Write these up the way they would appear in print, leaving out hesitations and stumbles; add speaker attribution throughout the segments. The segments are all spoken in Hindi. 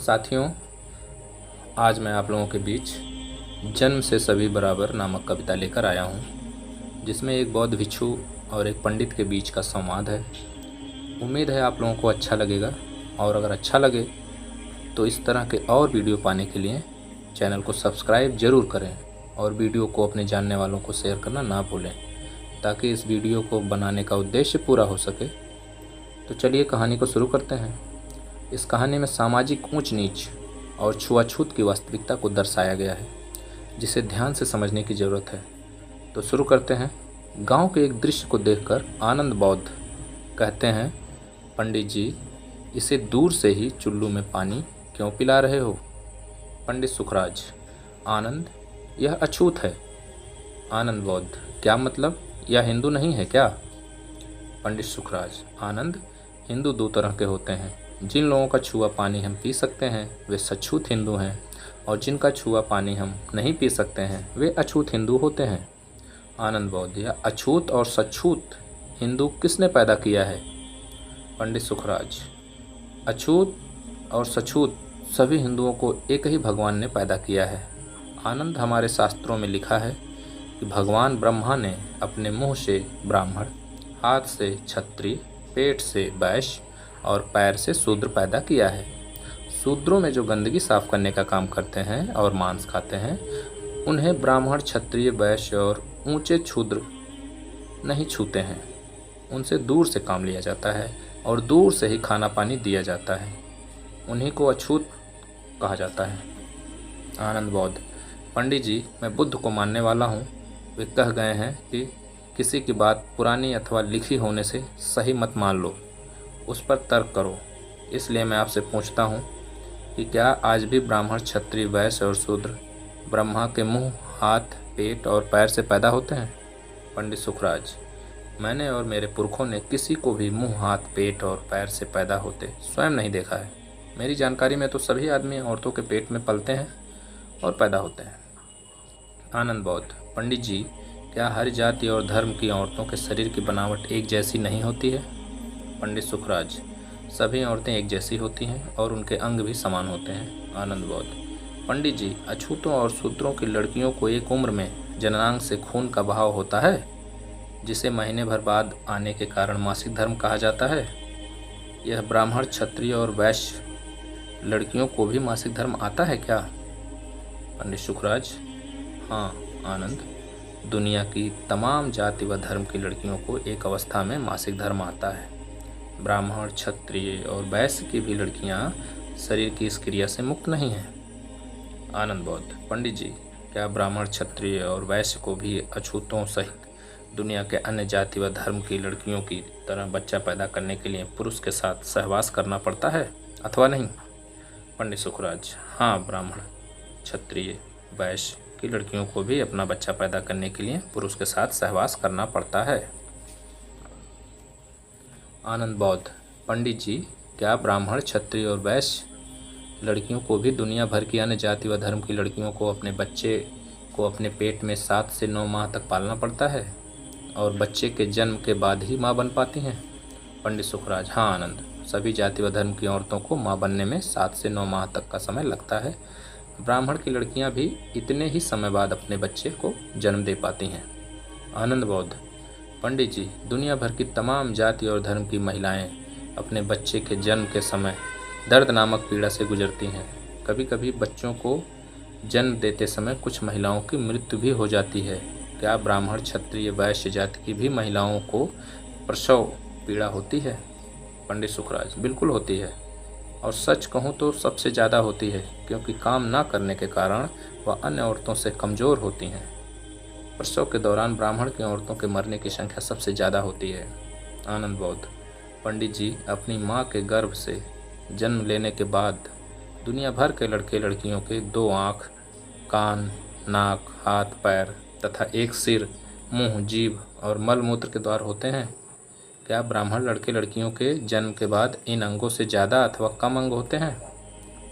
Speaker 1: साथियों, आज मैं आप लोगों के बीच जन्म से सभी बराबर नामक कविता लेकर आया हूँ, जिसमें एक बौद्ध भिक्षु और एक पंडित के बीच का संवाद है। उम्मीद है आप लोगों को अच्छा लगेगा, और अगर अच्छा लगे तो इस तरह के और वीडियो पाने के लिए चैनल को सब्सक्राइब ज़रूर करें और वीडियो को अपने जानने वालों को शेयर करना ना भूलें, ताकि इस वीडियो को बनाने का उद्देश्य पूरा हो सके। तो चलिए कहानी को शुरू करते हैं। इस कहानी में सामाजिक ऊंच नीच और छुआछूत की वास्तविकता को दर्शाया गया है, जिसे ध्यान से समझने की ज़रूरत है। तो शुरू करते हैं। गांव के एक दृश्य को देखकर आनंद बौद्ध कहते हैं, पंडित जी, इसे दूर से ही चुल्लू में पानी क्यों पिला रहे हो? पंडित सुखराज: आनंद, यह अछूत है। आनंद बौद्ध: क्या मतलब, यह हिंदू नहीं है क्या? पंडित सुखराज: आनंद, हिंदू दो तरह के होते हैं। जिन लोगों का छुआ पानी हम पी सकते हैं वे सच्छूत हिंदू हैं, और जिनका छुआ पानी हम नहीं पी सकते हैं वे अछूत हिंदू होते हैं। आनंद बौद्ध: यह अछूत और सच्छूत हिंदू किसने पैदा किया है? पंडित सुखराज: अछूत और सच्छूत सभी हिंदुओं को एक ही भगवान ने पैदा किया है। आनंद, हमारे शास्त्रों में लिखा है कि भगवान ब्रह्मा ने अपने मुंह से ब्राह्मण, हाथ से क्षत्रिय, पेट से वैश्य और पैर से शूद्र पैदा किया है। शूद्रों में जो गंदगी साफ करने का काम करते हैं और मांस खाते हैं, उन्हें ब्राह्मण, क्षत्रिय, वैश्य और ऊंचे शूद्र नहीं छूते हैं। उनसे दूर से काम लिया जाता है और दूर से ही खाना पानी दिया जाता है। उन्हीं को अछूत कहा जाता है। आनंद बौद्ध: पंडित जी, मैं बुद्ध को मानने वाला हूँ। वे कह गए हैं कि किसी की बात पुरानी अथवा लिखी होने से सही मत मान लो, उस पर तर्क करो। इसलिए मैं आपसे पूछता हूँ कि क्या आज भी ब्राह्मण, क्षत्रिय, वैश्य और शूद्र ब्रह्मा के मुंह, हाथ, पेट और पैर से पैदा होते हैं? पंडित सुखराज: मैंने और मेरे पुरखों ने किसी को भी मुंह, हाथ, पेट और पैर से पैदा होते स्वयं नहीं देखा है। मेरी जानकारी में तो सभी आदमी औरतों के पेट में पलते हैं और पैदा होते हैं। आनंद बौद्ध: पंडित जी, क्या हर जाति और धर्म की औरतों के शरीर की बनावट एक जैसी नहीं होती है? पंडित सुखराज: सभी औरतें एक जैसी होती हैं और उनके अंग भी समान होते हैं। आनंद बौद्ध: पंडित जी, अछूतों और शूद्रों की लड़कियों को एक उम्र में जननांग से खून का बहाव होता है, जिसे महीने भर बाद आने के कारण मासिक धर्म कहा जाता है। यह ब्राह्मण, क्षत्रिय और वैश्य लड़कियों को भी मासिक धर्म आता है क्या? पंडित सुखराज: हाँ आनंद, दुनिया की तमाम जाति व धर्म की लड़कियों को एक अवस्था में मासिक धर्म आता है। ब्राह्मण, क्षत्रिय और वैश्य की भी लड़कियां शरीर की इस क्रिया से मुक्त नहीं हैं। आनंद बौद्ध: पंडित जी, क्या ब्राह्मण, क्षत्रिय और वैश्य को भी अछूतों सहित दुनिया के अन्य जाति व धर्म की लड़कियों की तरह बच्चा पैदा करने के लिए पुरुष के साथ सहवास करना पड़ता है अथवा नहीं? पंडित सुखराज: हाँ, ब्राह्मण, क्षत्रिय, वैश्य की लड़कियों को भी अपना बच्चा पैदा करने के लिए पुरुष के साथ सहवास करना पड़ता है। आनंद बौद्ध: पंडित जी, क्या ब्राह्मण, क्षत्रिय और वैश्य लड़कियों को भी दुनिया भर की अन्य जाति व धर्म की लड़कियों को अपने बच्चे को अपने पेट में 7 से 9 माह तक पालना पड़ता है और बच्चे के जन्म के बाद ही माँ बन पाती हैं? पंडित सुखराज: हाँ आनंद, सभी जाति व धर्म की औरतों को माँ बनने में 7 से 9 माह तक का समय लगता है। ब्राह्मण की लड़कियाँ भी इतने ही समय बाद अपने बच्चे को जन्म दे पाती हैं। आनंद बौद्ध: पंडित जी, दुनिया भर की तमाम जाति और धर्म की महिलाएं अपने बच्चे के जन्म के समय दर्द नामक पीड़ा से गुजरती हैं। कभी कभी बच्चों को जन्म देते समय कुछ महिलाओं की मृत्यु भी हो जाती है। क्या ब्राह्मण, क्षत्रिय, वैश्य जाति की भी महिलाओं को प्रसव पीड़ा होती है? पंडित सुखराज: बिल्कुल होती है, और सच कहूँ तो सबसे ज़्यादा होती है, क्योंकि काम ना करने के कारण वह अन्य औरतों से कमज़ोर होती हैं। प्रसव के दौरान ब्राह्मण की औरतों के मरने की संख्या सबसे ज़्यादा होती है। आनंद बौद्ध: पंडित जी, अपनी माँ के गर्भ से जन्म लेने के बाद दुनिया भर के लड़के लड़कियों के 2 आँख, कान, नाक, हाथ, पैर तथा एक सिर, मुंह, जीभ और मलमूत्र के द्वार होते हैं। क्या ब्राह्मण लड़के लड़कियों के जन्म के बाद इन अंगों से ज़्यादा अथवा कम अंग होते हैं?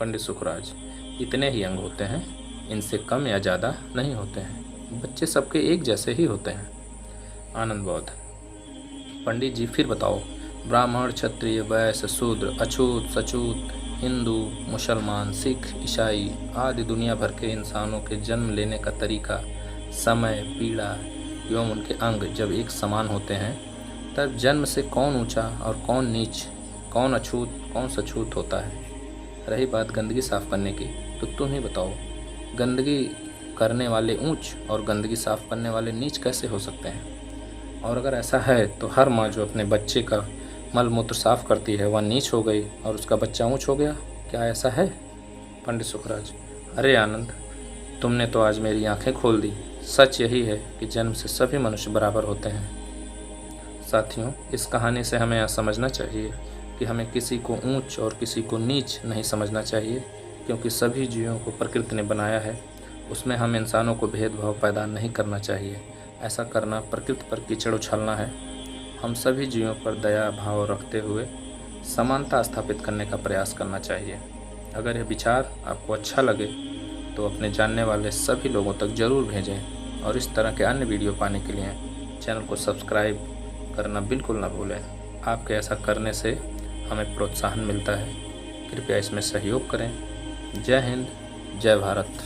Speaker 1: पंडित सुखराज: इतने ही अंग होते हैं, इनसे कम या ज़्यादा नहीं होते हैं। बच्चे सबके एक जैसे ही होते हैं। आनंद बौद्ध: पंडित जी, फिर बताओ, ब्राह्मण, क्षत्रिय, वैश्य, शूद्र, अछूत, सछूत हिंदू, मुसलमान, सिख, ईसाई आदि दुनिया भर के इंसानों के जन्म लेने का तरीका, समय, पीड़ा एवं उनके अंग जब एक समान होते हैं तब जन्म से कौन ऊंचा और कौन नीच, कौन अछूत कौन सछूत होता है। रही बात गंदगी साफ़ करने की, तो तुम ही बताओ, गंदगी करने वाले ऊंच और गंदगी साफ़ करने वाले नीच कैसे हो सकते हैं? और अगर ऐसा है तो हर माँ जो अपने बच्चे का मल मूत्र साफ़ करती है वह नीच हो गई और उसका बच्चा ऊंच हो गया, क्या ऐसा है? पंडित सुखराज: अरे आनंद, तुमने तो आज मेरी आंखें खोल दी। सच यही है कि जन्म से सभी मनुष्य बराबर होते हैं। साथियों, इस कहानी से हमें यह समझना चाहिए कि हमें किसी को ऊंच और किसी को नीच नहीं समझना चाहिए, क्योंकि सभी जीवों को प्रकृति ने बनाया है। उसमें हम इंसानों को भेदभाव पैदा नहीं करना चाहिए। ऐसा करना प्रकृति पर कीचड़ उछालना है। हम सभी जीवों पर दया भाव रखते हुए समानता स्थापित करने का प्रयास करना चाहिए। अगर यह विचार आपको अच्छा लगे तो अपने जानने वाले सभी लोगों तक ज़रूर भेजें और इस तरह के अन्य वीडियो पाने के लिए चैनल को सब्सक्राइब करना बिल्कुल ना भूलें। आपके ऐसा करने से हमें प्रोत्साहन मिलता है। कृपया इसमें सहयोग करें। जय हिंद, जय भारत।